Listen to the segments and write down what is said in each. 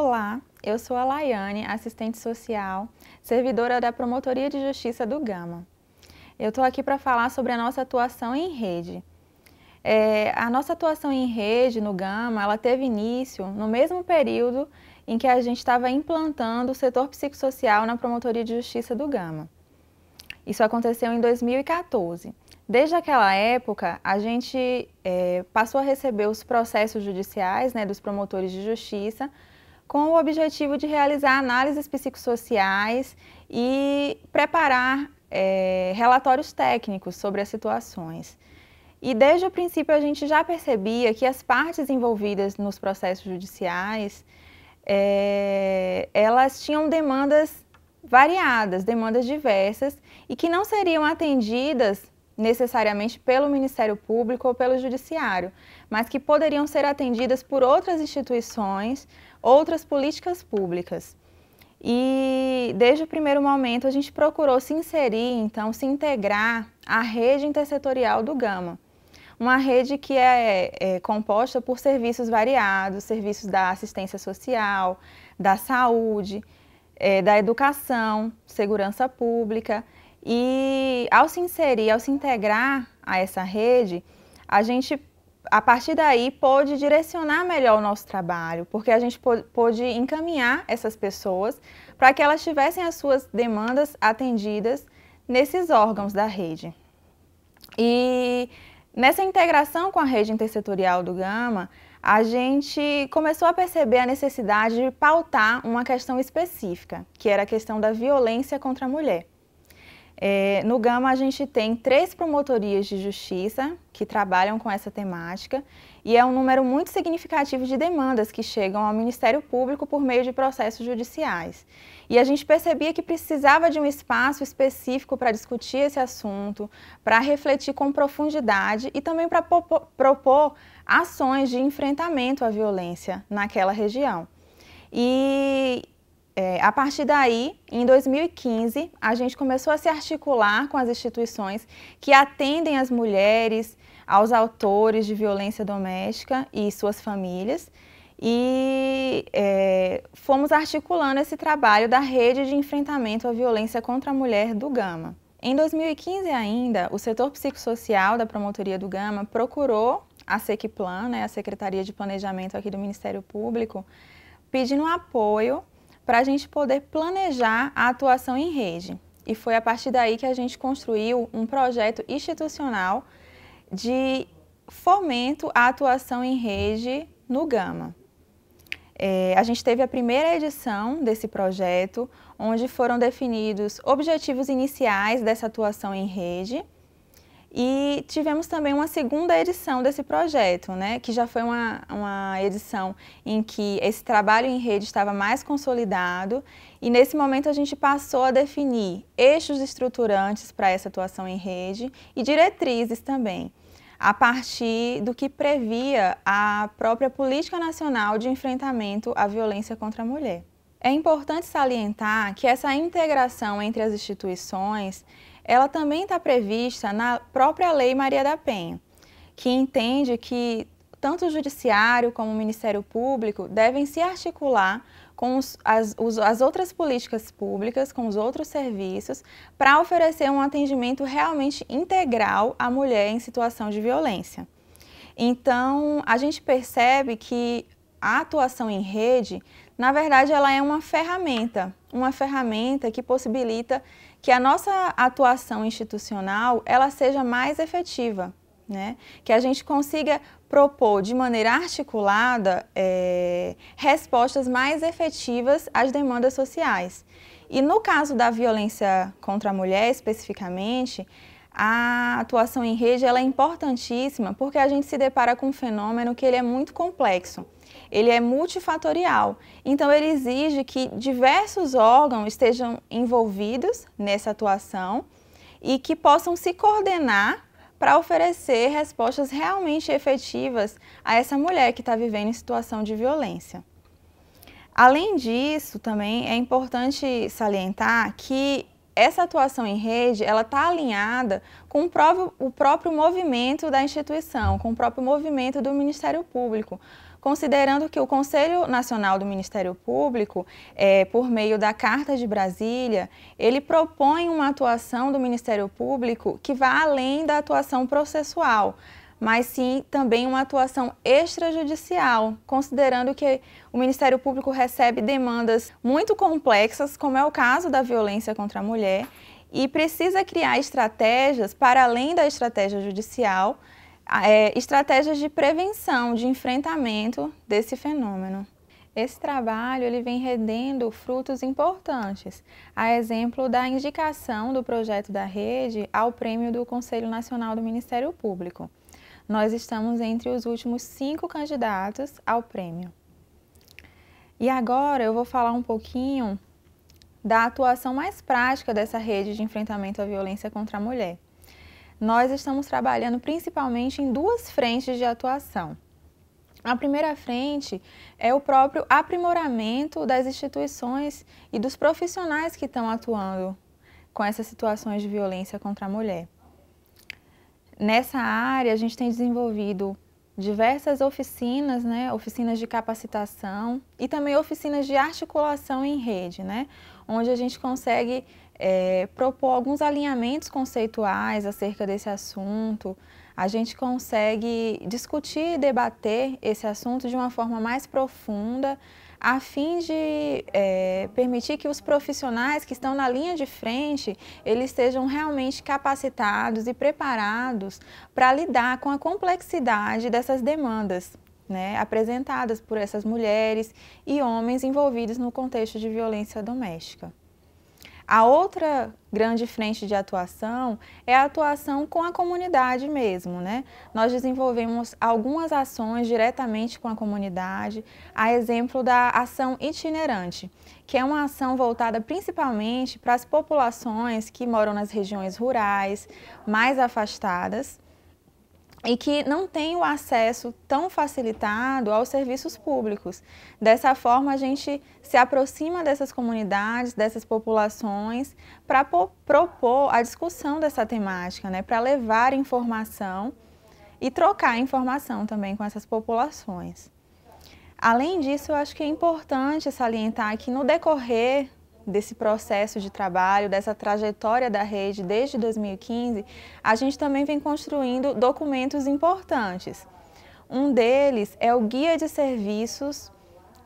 Olá, eu sou a Laiane, assistente social, servidora da Promotoria de Justiça do Gama. Eu estou aqui para falar sobre a nossa atuação em rede. A nossa atuação em rede no Gama, ela teve início no mesmo período em que a gente estava implantando o setor psicossocial na Promotoria de Justiça do Gama. Isso aconteceu em 2014. Desde aquela época, a gente passou a receber os processos judiciais, dos promotores de justiça, com o objetivo de realizar análises psicossociais e preparar relatórios técnicos sobre as situações. E desde o princípio a gente já percebia que as partes envolvidas nos processos judiciais, elas tinham demandas variadas, demandas diversas e que não seriam atendidas necessariamente pelo Ministério Público ou pelo Judiciário, mas que poderiam ser atendidas por outras instituições, outras políticas públicas. E desde o primeiro momento a gente procurou se inserir, então, se integrar à rede intersetorial do Gama. Uma rede que é composta por serviços variados, serviços da assistência social, da saúde, da educação, segurança pública. E ao se inserir, ao se integrar a essa rede, a gente, a partir daí, pôde direcionar melhor o nosso trabalho, porque a gente pôde encaminhar essas pessoas para que elas tivessem as suas demandas atendidas nesses órgãos da rede. E nessa integração com a rede intersetorial do Gama, a gente começou a perceber a necessidade de pautar uma questão específica, que era a questão da violência contra a mulher. No Gama a gente tem 3 promotorias de justiça que trabalham com essa temática e é um número muito significativo de demandas que chegam ao Ministério Público por meio de processos judiciais. E a gente percebia que precisava de um espaço específico para discutir esse assunto, para refletir com profundidade e também para propor ações de enfrentamento à violência naquela região. E a partir daí, em 2015, a gente começou a se articular com as instituições que atendem as mulheres, aos autores de violência doméstica e suas famílias, e fomos articulando esse trabalho da rede de enfrentamento à violência contra a mulher do Gama. Em 2015 ainda, o setor psicossocial da Promotoria do Gama procurou a SECPLAN, a Secretaria de Planejamento aqui do Ministério Público, pedindo apoio para a gente poder planejar a atuação em rede. E foi a partir daí que a gente construiu um projeto institucional de fomento à atuação em rede no Gama. A gente teve a primeira edição desse projeto, onde foram definidos objetivos iniciais dessa atuação em rede, e tivemos também uma segunda edição desse projeto, que já foi uma edição em que esse trabalho em rede estava mais consolidado e nesse momento a gente passou a definir eixos estruturantes para essa atuação em rede e diretrizes também, a partir do que previa a própria Política Nacional de Enfrentamento à Violência contra a Mulher. É importante salientar que essa integração entre as instituições ela também está prevista na própria Lei Maria da Penha, que entende que tanto o Judiciário como o Ministério Público devem se articular com as outras políticas públicas, com os outros serviços, para oferecer um atendimento realmente integral à mulher em situação de violência. Então, a gente percebe que a atuação em rede, na verdade, ela é uma ferramenta que possibilita que a nossa atuação institucional ela seja mais efetiva, que a gente consiga propor de maneira articulada respostas mais efetivas às demandas sociais. E no caso da violência contra a mulher, especificamente, a atuação em rede ela é importantíssima porque a gente se depara com um fenômeno que ele é muito complexo. Ele é multifatorial, então ele exige que diversos órgãos estejam envolvidos nessa atuação e que possam se coordenar para oferecer respostas realmente efetivas a essa mulher que está vivendo em situação de violência. Além disso, também é importante salientar que essa atuação em rede ela está alinhada com o próprio movimento da instituição, com o próprio movimento do Ministério Público, considerando que o Conselho Nacional do Ministério Público, por meio da Carta de Brasília, ele propõe uma atuação do Ministério Público que vá além da atuação processual, mas sim também uma atuação extrajudicial, considerando que o Ministério Público recebe demandas muito complexas, como é o caso da violência contra a mulher, e precisa criar estratégias, para além da estratégia judicial, estratégias de prevenção, de enfrentamento desse fenômeno. Esse trabalho ele vem rendendo frutos importantes, a exemplo da indicação do projeto da rede ao prêmio do Conselho Nacional do Ministério Público. Nós estamos entre os últimos 5 candidatos ao prêmio. E agora eu vou falar um pouquinho da atuação mais prática dessa rede de enfrentamento à violência contra a mulher. Nós estamos trabalhando principalmente em 2 frentes de atuação. A primeira frente é o próprio aprimoramento das instituições e dos profissionais que estão atuando com essas situações de violência contra a mulher. Nessa área, a gente tem desenvolvido diversas oficinas, oficinas de capacitação e também oficinas de articulação em rede, onde a gente consegue propor alguns alinhamentos conceituais acerca desse assunto, a gente consegue discutir e debater esse assunto de uma forma mais profunda, a fim de permitir que os profissionais que estão na linha de frente, eles sejam realmente capacitados e preparados para lidar com a complexidade dessas demandas, apresentadas por essas mulheres e homens envolvidos no contexto de violência doméstica. A outra grande frente de atuação é a atuação com a comunidade mesmo, Nós desenvolvemos algumas ações diretamente com a comunidade, a exemplo da ação itinerante, que é uma ação voltada principalmente para as populações que moram nas regiões rurais, mais afastadas, e que não têm o acesso tão facilitado aos serviços públicos. Dessa forma, a gente se aproxima dessas comunidades, dessas populações, para propor a discussão dessa temática, para levar informação e trocar informação também com essas populações. Além disso, eu acho que é importante salientar que no decorrer desse processo de trabalho, dessa trajetória da rede desde 2015, a gente também vem construindo documentos importantes. Um deles é o Guia de Serviços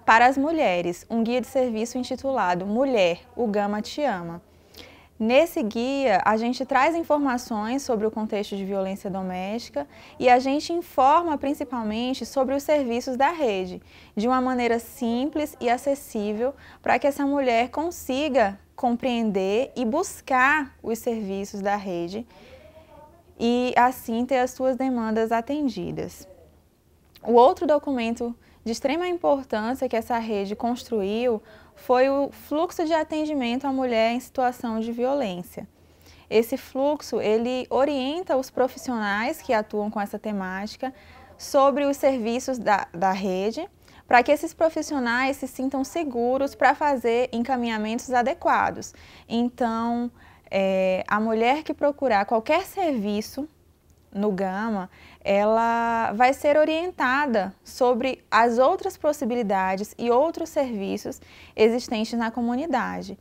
para as Mulheres, um guia de serviço intitulado Mulher, o Gama Te Ama. Nesse guia, a gente traz informações sobre o contexto de violência doméstica e a gente informa principalmente sobre os serviços da rede, de uma maneira simples e acessível, para que essa mulher consiga compreender e buscar os serviços da rede e, assim, ter as suas demandas atendidas. O outro documento de extrema importância que essa rede construiu foi o fluxo de atendimento à mulher em situação de violência. Esse fluxo, ele orienta os profissionais que atuam com essa temática sobre os serviços da rede, para que esses profissionais se sintam seguros para fazer encaminhamentos adequados. Então, a mulher que procurar qualquer serviço no Gama, ela vai ser orientada sobre as outras possibilidades e outros serviços existentes na comunidade.